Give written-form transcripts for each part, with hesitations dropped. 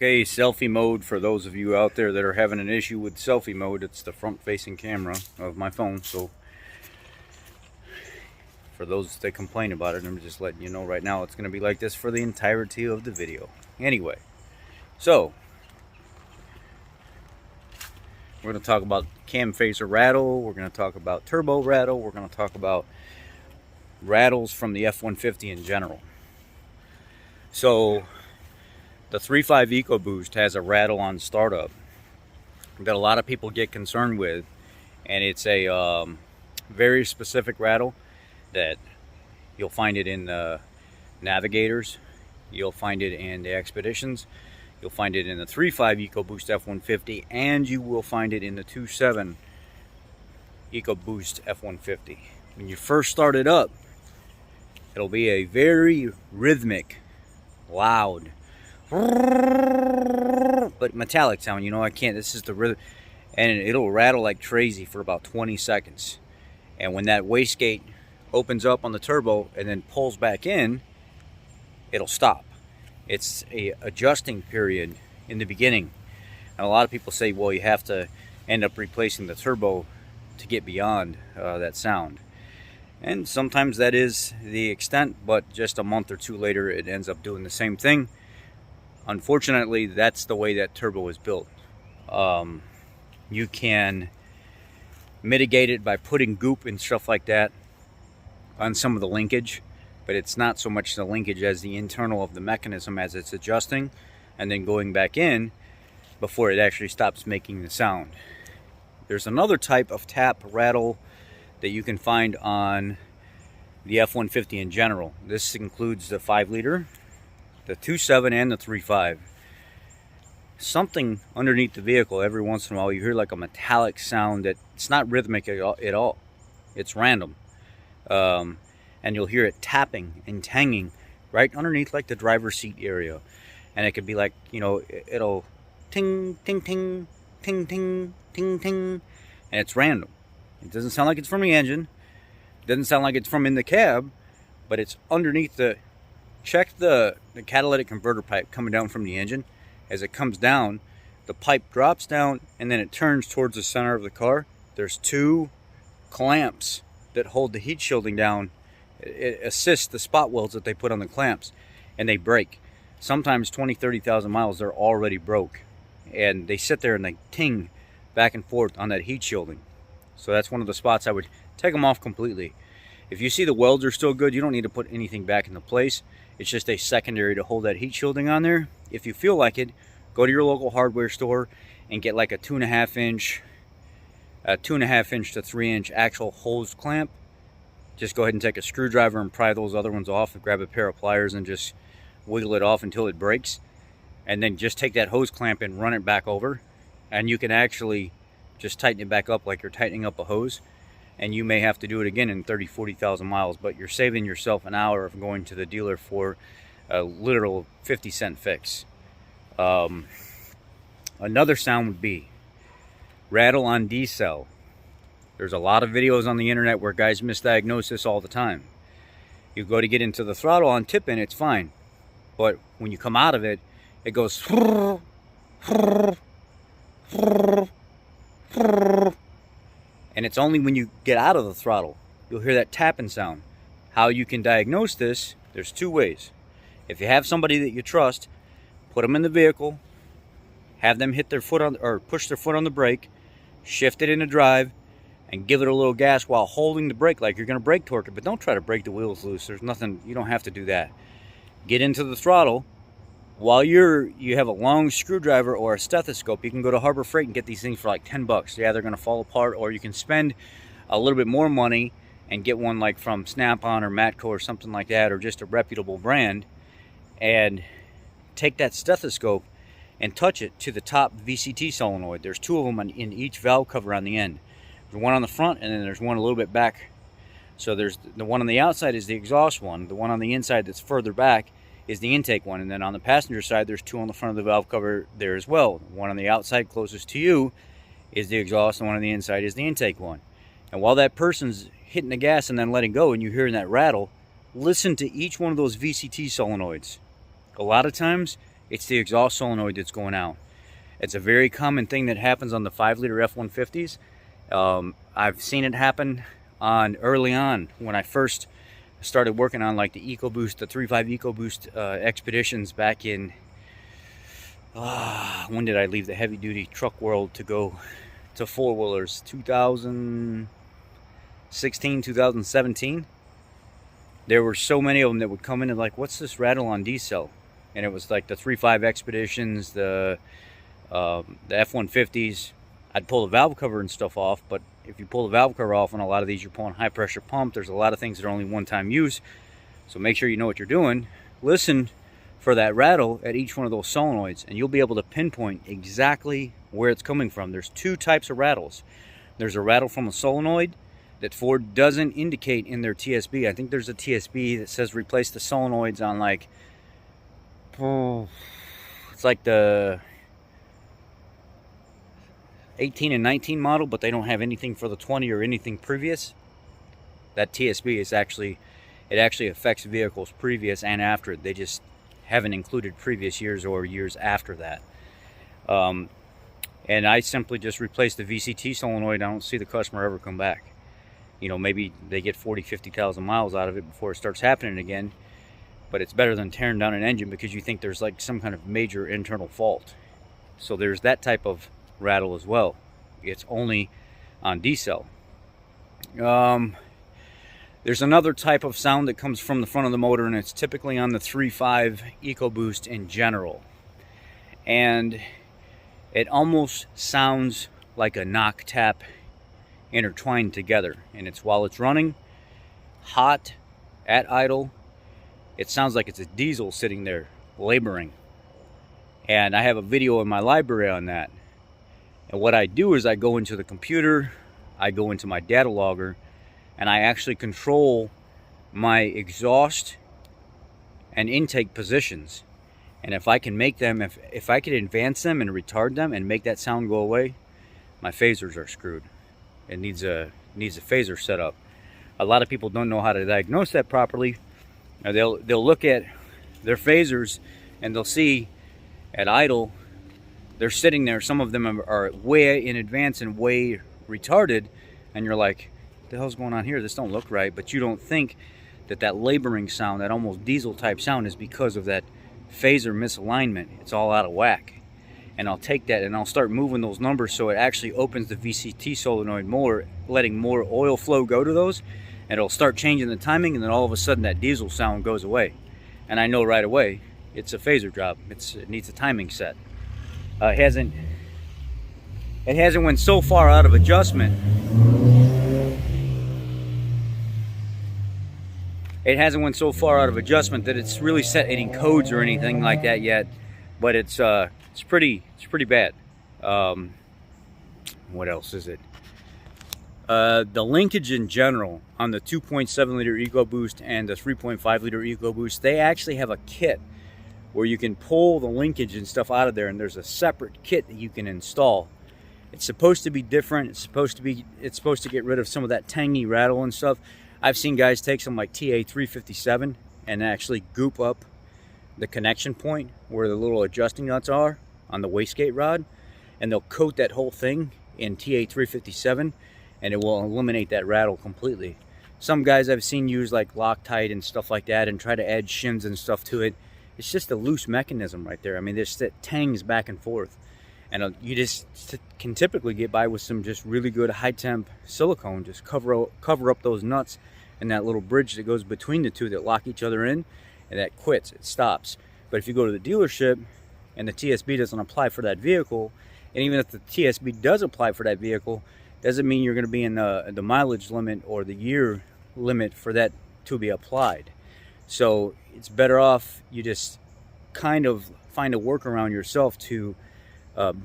Okay, selfie mode for those of you out there that are having an issue with selfie mode. It's the front-facing camera of my phone, so for those that complain about it, I'm just letting you know right now it's going to be like this for the entirety of the video. Anyway, so we're going to talk about cam phaser rattle, we're going to talk about turbo rattle, we're going to talk about rattles from the F150 in general. So the 3.5 EcoBoost has a rattle on startup that a lot of people get concerned with, and it's a very specific rattle that you'll find it in the Navigators, you'll find it in the Expeditions, you'll find it in the 3.5 EcoBoost F150, and you will find it in the 2.7 EcoBoost F150. When you first start it up, it'll be a very rhythmic, loud, but metallic sound. You know, this is the rhythm, and it'll rattle like crazy for about 20 seconds. And when that wastegate opens up on the turbo and then pulls back in, it'll stop. It's a adjusting period in the beginning, and a lot of people say, well, you have to end up replacing the turbo to get beyond that sound. And sometimes that is the extent, but just a month or two later it ends up doing the same thing. Unfortunately, that's the way that turbo is built. You can mitigate it by putting goop and stuff like that on some of the linkage, but it's not so much the linkage as the internal of the mechanism as it's adjusting and then going back in before it actually stops making the sound. There's another type of tap rattle that you can find on the F150 in general. This includes the 5-liter, the 2.7, and the 3.5. Something underneath the vehicle, every once in a while you hear like a metallic sound that it's not rhythmic at all. It's random. And you'll hear it tapping and tanging right underneath like the driver's seat area. And it could be like, you know, it'll ting, ting, ting, ting, ting, ting, ting. And it's random. It doesn't sound like it's from the engine. It doesn't sound like it's from in the cab, but it's underneath the... Check the catalytic converter pipe coming down from the engine. As it comes down, the pipe drops down and then it turns towards the center of the car. There's two clamps that hold the heat shielding down. It assists the spot welds that they put on the clamps, and they break. Sometimes 20,000-30,000 miles, they're already broke. And they sit there and they ting back and forth on that heat shielding. So that's one of the spots I would take them off completely. If you see the welds are still good, you don't need to put anything back into place. It's just a secondary to hold that heat shielding on there. If you feel like it, go to your local hardware store and get like a 2.5 inch to 3 inch actual hose clamp. Just go ahead and take a screwdriver and pry those other ones off and grab a pair of pliers and just wiggle it off until it breaks. And then just take that hose clamp and run it back over. And you can actually just tighten it back up like you're tightening up a hose. And you may have to do it again in 30,000-40,000 miles, but you're saving yourself an hour of going to the dealer for a literal 50-cent fix. Another sound would be rattle on decel. There's a lot of videos on the internet where guys misdiagnose this all the time. You go to get into the throttle on tip-in, it's fine. But when you come out of it, it goes... And it's only when you get out of the throttle you'll hear that tapping sound. How you can diagnose this, there's two ways. If you have somebody that you trust, put them in the vehicle, have them hit their foot on, or push their foot on the brake, shift it into drive, and give it a little gas while holding the brake like you're going to brake torque it. But don't try to break the wheels loose. There's nothing, you don't have to do that. Get into the throttle. While you have a long screwdriver or a stethoscope, you can go to Harbor Freight and get these things for like 10 bucks. Yeah, they're going to fall apart, or you can spend a little bit more money and get one like from Snap-on or Matco or something like that, or just a reputable brand, and take that stethoscope and touch it to the top VCT solenoid. There's two of them in each valve cover on the end. There's one on the front, and then there's one a little bit back. So there's the one on the outside is the exhaust one. The one on the inside that's further back is the intake one, and then on the passenger side there's two on the front of the valve cover there as well. One on the outside closest to you is the exhaust, and one on the inside is the intake one. And while that person's hitting the gas and then letting go and you're hearing that rattle, listen to each one of those VCT solenoids. A lot of times it's the exhaust solenoid that's going out. It's a very common thing that happens on the 5-liter F150s. I've seen it happen early on when I first started working on like the EcoBoost, the 3.5 EcoBoost expeditions back in, when did I leave the heavy duty truck world to go to four-wheelers? 2016, 2017. There were so many of them that would come in and like, what's this rattle on D-cell? And it was like the 3.5 expeditions, the F150s. I'd pull the valve cover and stuff off, but if you pull the valve cover off on a lot of these, you're pulling high pressure pump. There's a lot of things that are only one-time use. So make sure you know what you're doing. Listen for that rattle at each one of those solenoids, and you'll be able to pinpoint exactly where it's coming from. There's two types of rattles. There's a rattle from a solenoid that Ford doesn't indicate in their TSB. I think there's a TSB that says replace the solenoids on like, it's like the 18 and 19 model, but they don't have anything for the 20 or anything previous. That TSB is actually, it actually affects vehicles previous and after. They just haven't included previous years or years after that. And I simply just replace the VCT solenoid. I don't see the customer ever come back. You know, maybe they get 40, 50,000 miles out of it before it starts happening again. But it's better than tearing down an engine because you think there's like some kind of major internal fault. So there's that type of rattle as well. It's only on D-cell. There's another type of sound that comes from the front of the motor, and it's typically on the 3.5 EcoBoost in general. And it almost sounds like a knock tap intertwined together. And it's while it's running, hot, at idle, it sounds like it's a diesel sitting there laboring. And I have a video in my library on that. And what I do is I go into the computer, I go into my data logger, and I actually control my exhaust and intake positions. And if I can make them, if I can advance them and retard them and make that sound go away, my phasers are screwed. It needs a phaser setup. A lot of people don't know how to diagnose that properly. They'll look at their phasers and they'll see at idle, they're sitting there. Some of them are way in advance and way retarded, and you're like, what the hell's going on here? This don't look right. But you don't think that laboring sound, that almost diesel type sound, is because of that phaser misalignment. It's all out of whack. And I'll take that and I'll start moving those numbers so it actually opens the VCT solenoid more, letting more oil flow go to those, and it'll start changing the timing, and then all of a sudden that diesel sound goes away. And I know right away it's a phaser job. It needs a timing set. It hasn't went so far out of adjustment. It hasn't went so far out of adjustment that it's really set any codes or anything like that yet. But it's pretty bad. What else is it? The linkage in general on the 2.7 liter EcoBoost and the 3.5 liter EcoBoost, they actually have a kit where you can pull the linkage and stuff out of there, and there's a separate kit that you can install. It's supposed to be different. It's supposed to get rid of some of that tangy rattle and stuff. I've seen guys take some like TA357 and actually goop up the connection point where the little adjusting nuts are on the wastegate rod, and they'll coat that whole thing in TA357, and it will eliminate that rattle completely. Some guys I've seen use like Loctite and stuff like that and try to add shims and stuff to it. It's just a loose mechanism right there. I mean, there's that tangs back and forth, and you just can typically get by with some just really good high temp silicone. Just cover up those nuts and that little bridge that goes between the two that lock each other in, and that quits. It stops. But if you go to the dealership and the TSB doesn't apply for that vehicle, and even if the TSB does apply for that vehicle, doesn't mean you're going to be in the mileage limit or the year limit for that to be applied. So it's better off you just kind of find a workaround yourself to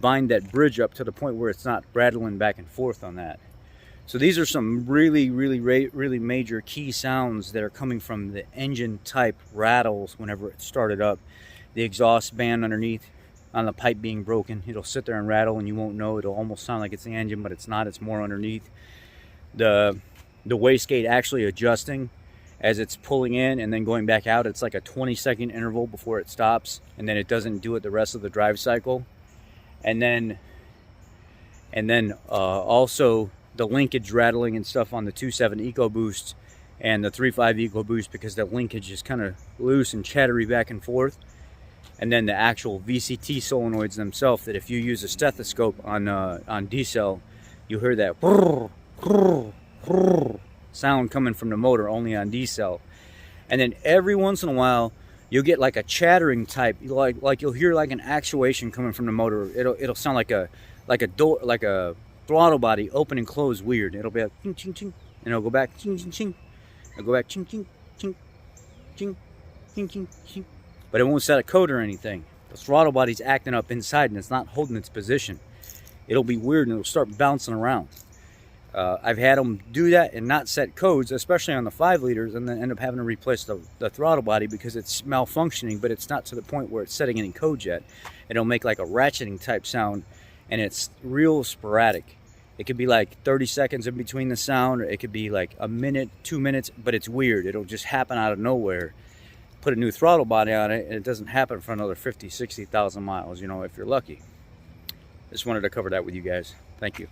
bind that bridge up to the point where it's not rattling back and forth on that. So these are some really major key sounds that are coming from the engine type rattles whenever it started up. The exhaust band underneath on the pipe being broken, it'll sit there and rattle and you won't know. It'll almost sound like it's the engine, but it's not. It's more underneath. The wastegate actually adjusting as it's pulling in and then going back out. It's like a 20-second interval before it stops, and then it doesn't do it the rest of the drive cycle. And then also the linkage rattling and stuff on the 2.7 EcoBoost and the 3.5 EcoBoost, because the linkage is kind of loose and chattery back and forth. And then the actual VCT solenoids themselves, that if you use a stethoscope on D-cell, you hear that sound coming from the motor only on D-cell. And then every once in a while you'll get like a chattering type, like you'll hear like an actuation coming from the motor. It'll sound like a door, like a throttle body open and close weird. It'll be like ching ching ching, and it'll go back ching ching ching. It'll go back ching ching ching ching ching ching ching. But it won't set a code or anything. The throttle body's acting up inside and it's not holding its position. It'll be weird and it'll start bouncing around. I've had them do that and not set codes, especially on the 5 liters, and then end up having to replace the throttle body because it's malfunctioning, but it's not to the point where it's setting any codes yet. It'll make like a ratcheting type sound, and it's real sporadic. It could be like 30 seconds in between the sound, or it could be like a minute, 2 minutes, but it's weird. It'll just happen out of nowhere. Put a new throttle body on it, and it doesn't happen for another 50, 60,000 miles, you know, if you're lucky. Just wanted to cover that with you guys. Thank you.